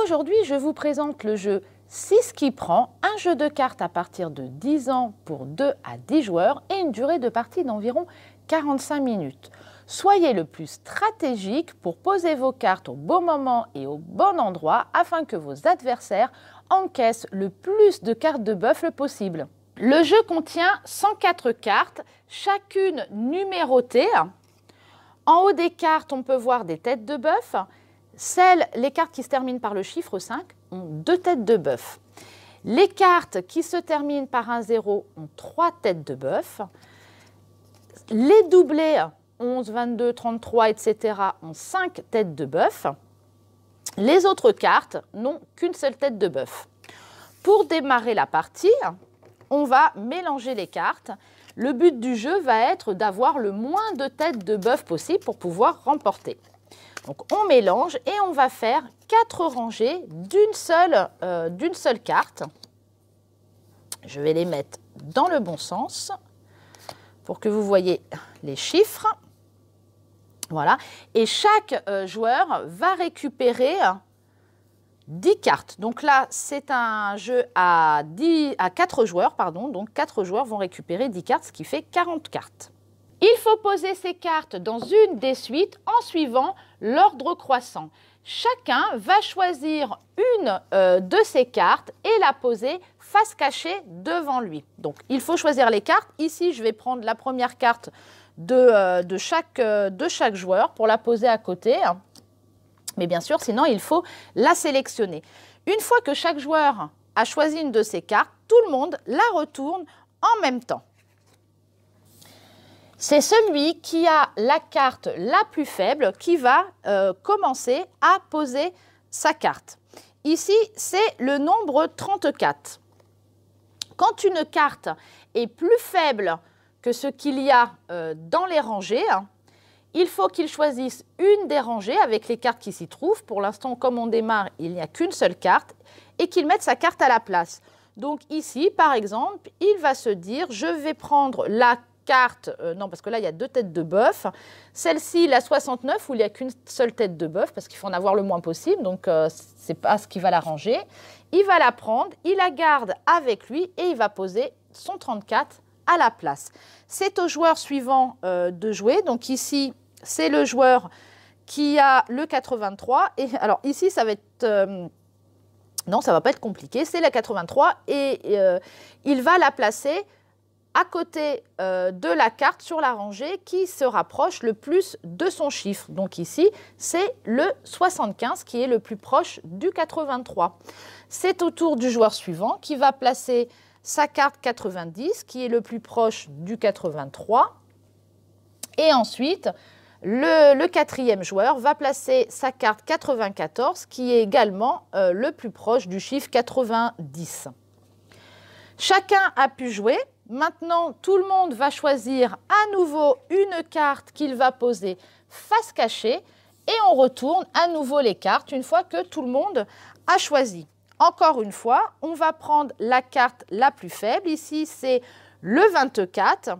Aujourd'hui, je vous présente le jeu 6 qui prend, un jeu de cartes à partir de 10 ans pour 2 à 10 joueurs et une durée de partie d'environ 45 minutes. Soyez le plus stratégique pour poser vos cartes au bon moment et au bon endroit afin que vos adversaires encaissent le plus de cartes de buffle possible. Le jeu contient 104 cartes, chacune numérotée. En haut des cartes, on peut voir des têtes de bœuf. Les cartes qui se terminent par le chiffre 5 ont 2 têtes de bœuf. Les cartes qui se terminent par un 0 ont 3 têtes de bœuf. Les doublés 11, 22, 33, etc. ont 5 têtes de bœuf. Les autres cartes n'ont qu'une seule tête de bœuf. Pour démarrer la partie, on va mélanger les cartes. Le but du jeu va être d'avoir le moins de têtes de bœuf possible pour pouvoir remporter. Donc on mélange et on va faire 4 rangées d'une seule carte. Je vais les mettre dans le bon sens pour que vous voyez les chiffres. Voilà. Et chaque joueur va récupérer 10 cartes. Donc là, c'est un jeu à 4 joueurs, pardon. Donc 4 joueurs vont récupérer 10 cartes, ce qui fait 40 cartes. Il faut poser ces cartes dans une des suites en suivant l'ordre croissant. Chacun va choisir une de ces cartes et la poser face cachée devant lui. Donc, il faut choisir les cartes. Ici, je vais prendre la première carte de chaque joueur pour la poser à côté. Mais bien sûr, sinon, il faut la sélectionner. Une fois que chaque joueur a choisi une de ces cartes, tout le monde la retourne en même temps. C'est celui qui a la carte la plus faible qui va commencer à poser sa carte. Ici, c'est le nombre 34. Quand une carte est plus faible que ce qu'il y a dans les rangées, il faut qu'il choisisse une des rangées avec les cartes qui s'y trouvent. Pour l'instant, comme on démarre, il n'y a qu'une seule carte et qu'il mette sa carte à la place. Donc ici, par exemple, il va se dire, je vais prendre la carte, non parce que là il y a 2 têtes de bœuf, celle-ci la 69 où il n'y a qu'une seule tête de bœuf parce qu'il faut en avoir le moins possible, donc c'est pas ce qui va la ranger. Il va la prendre, il la garde avec lui et il va poser son 34 à la place. C'est au joueur suivant de jouer, donc ici c'est le joueur qui a le 83 et alors ici ça va être non ça va pas être compliqué, c'est la 83 et il va la placer à côté de la carte sur la rangée qui se rapproche le plus de son chiffre. Donc ici, c'est le 75 qui est le plus proche du 83. C'est au tour du joueur suivant qui va placer sa carte 90 qui est le plus proche du 83. Et ensuite, le quatrième joueur va placer sa carte 94 qui est également le plus proche du chiffre 90. Chacun a pu jouer. Maintenant, tout le monde va choisir à nouveau une carte qu'il va poser face cachée et on retourne à nouveau les cartes une fois que tout le monde a choisi. Encore une fois, on va prendre la carte la plus faible. Ici, c'est le 24.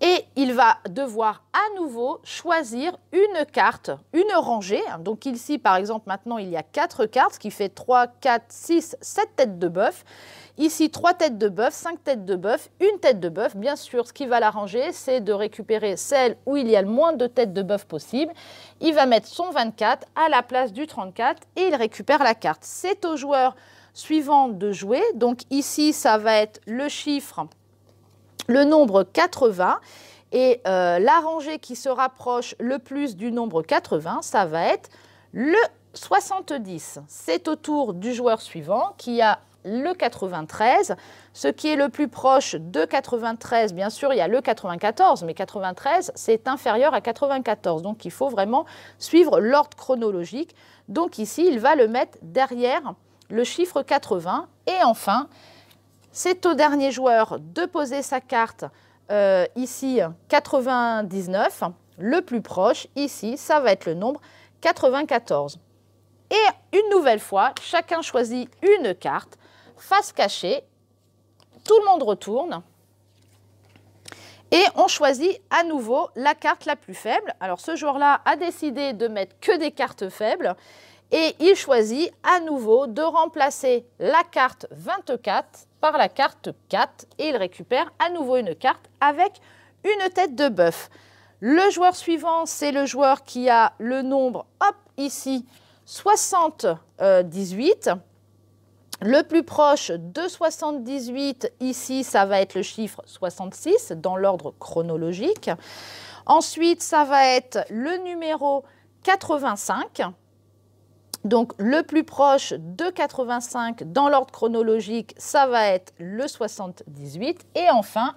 Et il va devoir à nouveau choisir une carte, une rangée. Donc ici, par exemple, maintenant, il y a 4 cartes, ce qui fait 3, 4, 6, 7 têtes de bœuf. Ici, 3 têtes de bœuf, 5 têtes de bœuf, une tête de bœuf. Bien sûr, ce qui va l'arranger, c'est de récupérer celle où il y a le moins de têtes de bœuf possible. Il va mettre son 24 à la place du 34 et il récupère la carte. C'est au joueur suivant de jouer. Donc ici, ça va être le chiffre, le nombre 80. Et la rangée qui se rapproche le plus du nombre 80, ça va être le 70. C'est au tour du joueur suivant qui a le 93. Ce qui est le plus proche de 93, bien sûr, il y a le 94, mais 93, c'est inférieur à 94. Donc, il faut vraiment suivre l'ordre chronologique. Donc, ici, il va le mettre derrière le chiffre 80. Et enfin, c'est au dernier joueur de poser sa carte, ici, 99. Le plus proche, ici, ça va être le nombre 94. Et une nouvelle fois, chacun choisit une carte, face cachée, tout le monde retourne et on choisit à nouveau la carte la plus faible. Alors ce joueur-là a décidé de mettre que des cartes faibles Et il choisit à nouveau de remplacer la carte 24 par la carte 4 et il récupère à nouveau une carte avec une tête de bœuf. Le joueur suivant, c'est le joueur qui a le nombre, hop, ici, 78. Le plus proche de 78, ici, ça va être le chiffre 66 dans l'ordre chronologique. Ensuite, ça va être le numéro 85. Donc, le plus proche de 85 dans l'ordre chronologique, ça va être le 78. Et enfin,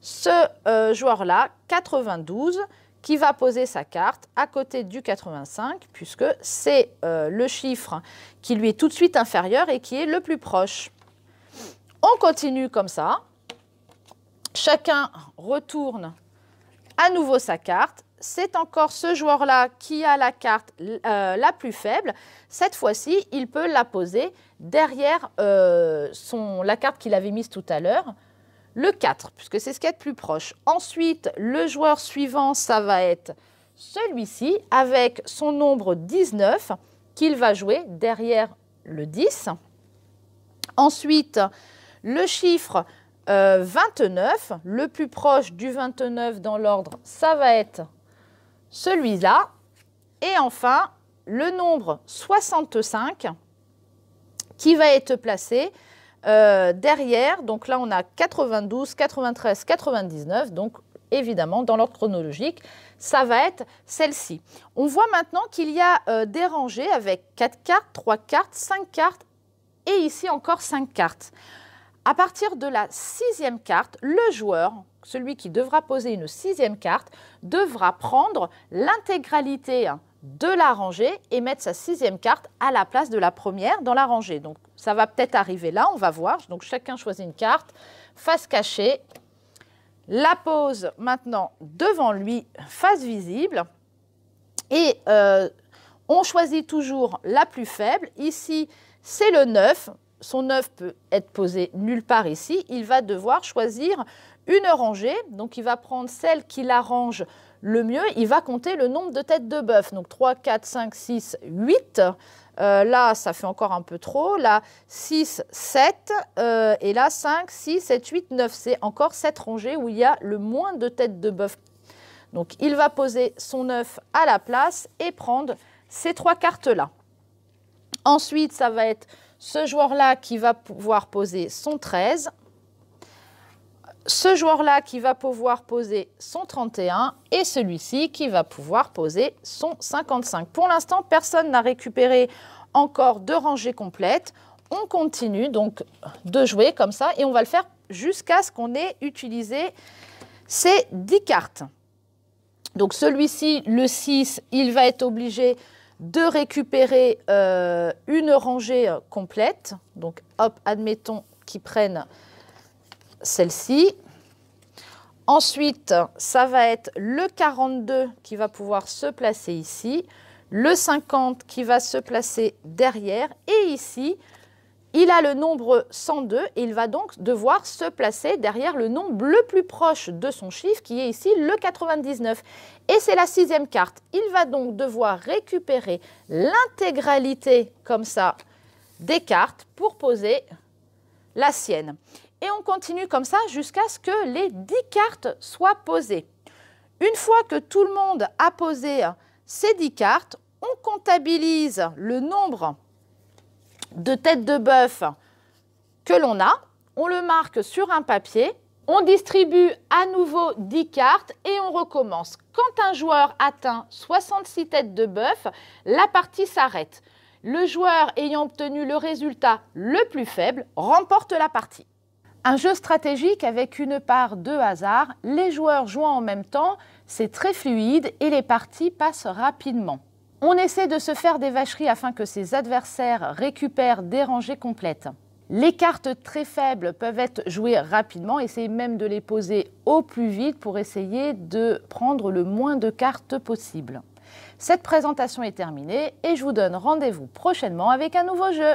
ce joueur-là, 92, qui va poser sa carte à côté du 85, puisque c'est le chiffre qui lui est tout de suite inférieur et qui est le plus proche. On continue comme ça. Chacun retourne à nouveau sa carte. C'est encore ce joueur-là qui a la carte la plus faible. Cette fois-ci, il peut la poser derrière la carte qu'il avait mise tout à l'heure, le 4, puisque c'est ce qui est le plus proche. Ensuite, le joueur suivant, ça va être celui-ci, avec son nombre 19, qu'il va jouer derrière le 10. Ensuite, le chiffre 29, le plus proche du 29 dans l'ordre, ça va être celui-là. Et enfin, le nombre 65 qui va être placé derrière. Donc là, on a 92, 93, 99. Donc évidemment, dans l'ordre chronologique, ça va être celle-ci. On voit maintenant qu'il y a des rangées avec 4 cartes, 3 cartes, 5 cartes et ici encore 5 cartes. À partir de la 6e carte, le joueur, celui qui devra poser une 6e carte, devra prendre l'intégralité de la rangée et mettre sa 6e carte à la place de la première dans la rangée. Donc, ça va peut-être arriver là, on va voir. Donc, chacun choisit une carte, face cachée, la pose maintenant devant lui, face visible. Et on choisit toujours la plus faible. Ici, c'est le 9. Son 9 peut être posé nulle part ici. Il va devoir choisir une rangée. Donc, il va prendre celle qui l'arrange le mieux. Il va compter le nombre de têtes de bœuf. Donc, 3, 4, 5, 6, 8. Là, ça fait encore un peu trop. Là, 6, 7. Et là, 5, 6, 7, 8, 9. C'est encore cette rangée où il y a le moins de têtes de bœuf. Donc, il va poser son 9 à la place et prendre ces 3 cartes-là. Ensuite, ça va être ce joueur-là qui va pouvoir poser son 13, ce joueur-là qui va pouvoir poser son 31 et celui-ci qui va pouvoir poser son 55. Pour l'instant, personne n'a récupéré encore de rangée complète. On continue donc de jouer comme ça et on va le faire jusqu'à ce qu'on ait utilisé ces 10 cartes. Donc celui-ci, le 6, il va être obligé de récupérer une rangée complète. Donc, hop, admettons qu'ils prennent celle-ci. Ensuite, ça va être le 42 qui va pouvoir se placer ici, le 50 qui va se placer derrière, et ici, il a le nombre 102 et il va donc devoir se placer derrière le nombre le plus proche de son chiffre qui est ici le 99. Et c'est la 6e carte. Il va donc devoir récupérer l'intégralité comme ça des cartes pour poser la sienne. Et on continue comme ça jusqu'à ce que les 10 cartes soient posées. Une fois que tout le monde a posé ces 10 cartes, on comptabilise le nombre de têtes de bœuf que l'on a, on le marque sur un papier, on distribue à nouveau 10 cartes et on recommence. Quand un joueur atteint 66 têtes de bœuf, la partie s'arrête. Le joueur ayant obtenu le résultat le plus faible remporte la partie. Un jeu stratégique avec une part de hasard, les joueurs jouant en même temps, c'est très fluide et les parties passent rapidement. On essaie de se faire des vacheries afin que ses adversaires récupèrent des rangées complètes. Les cartes très faibles peuvent être jouées rapidement, essayez même de les poser au plus vite pour essayer de prendre le moins de cartes possible. Cette présentation est terminée et je vous donne rendez-vous prochainement avec un nouveau jeu.